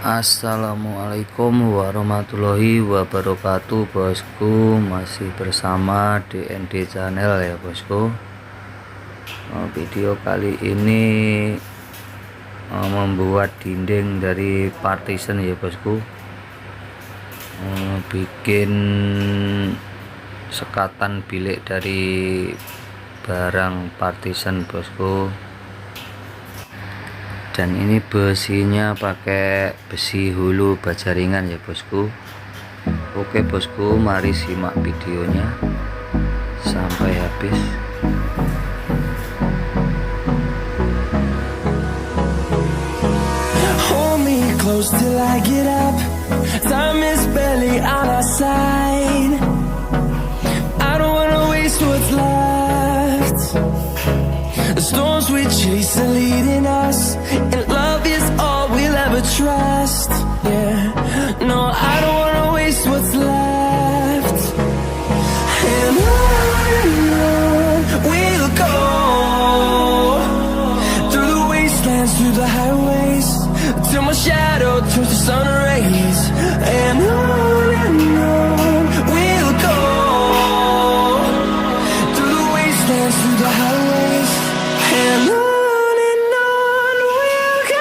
Assalamualaikum warahmatullahi wabarakatuh bosku. Masih bersama DND channel ya bosku. Video kali ini membuat dinding dari partition ya bosku. Bikin sekatan bilik dari barang partition bosku. Dan ini besinya pakai besi hulu baja ringan ya bosku. Oke bosku, mari simak videonya sampai habis. Hold me close till I get up. Time is barely on our side. I don't wanna waste what's left. The storms we chase are leading us, and love is all we'll ever trust. Yeah, no, I don't wanna waste what's left. And on we'll go, through the wastelands, through the highways, till my shadow turns to sun rays. And on we'll go, through the wastelands, through the highways, and on we'll go.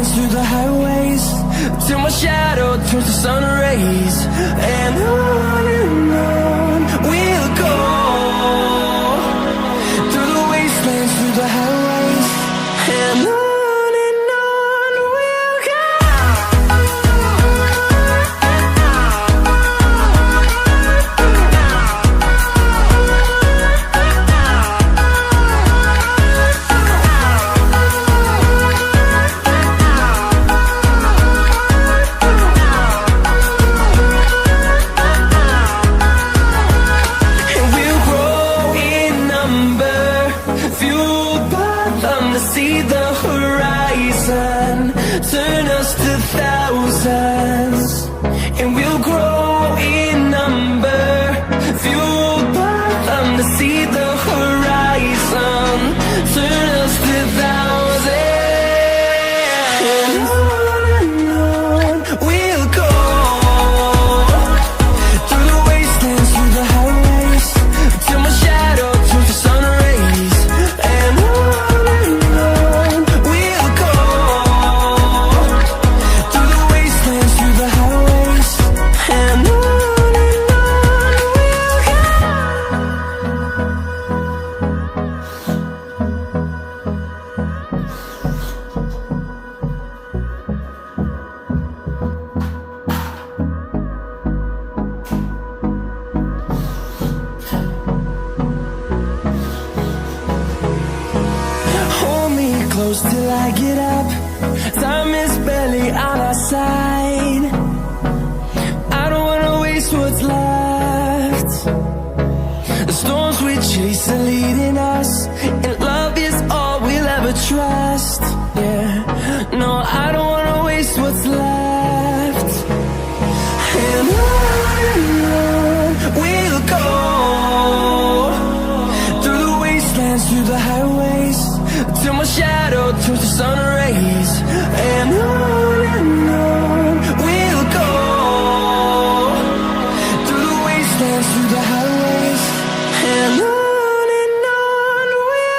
Through the highways, till my shadow turns to sun rays. And on we'll go, through the wastelands, through the highways, and on we'll go. See the horizon turn us to thousands, and we'll grow in number, fueled by them to see the horizon turn us to thousands. And on we'll go, through the wastelands, through the highways, till my shadow turns to sun rays. And close till I get up. Time is barely on our side. I don't wanna waste what's left. The storms we chase are leading us, and love is all we'll ever trust. Yeah, no, I don't wanna waste what's left. And on we'll go, through the wastelands, through the highways, till my shadow turns to sun rays. And on we'll go, through the wastelands, through the highways, and on we'll go.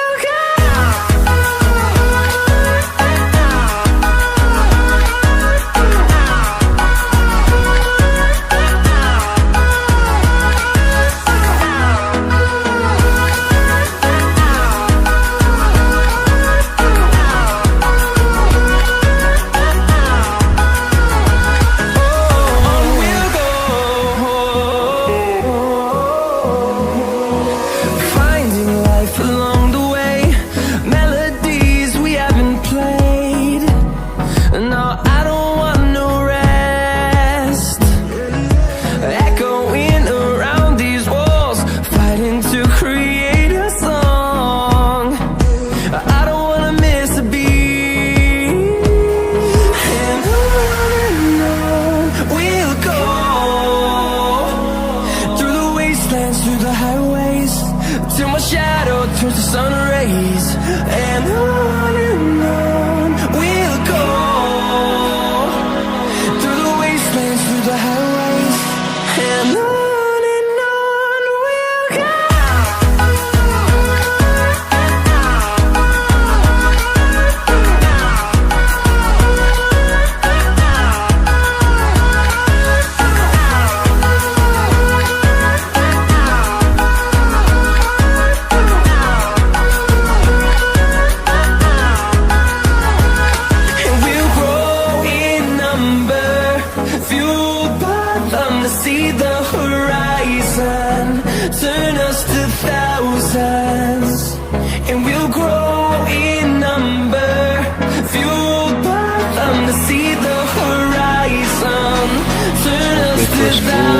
bosku,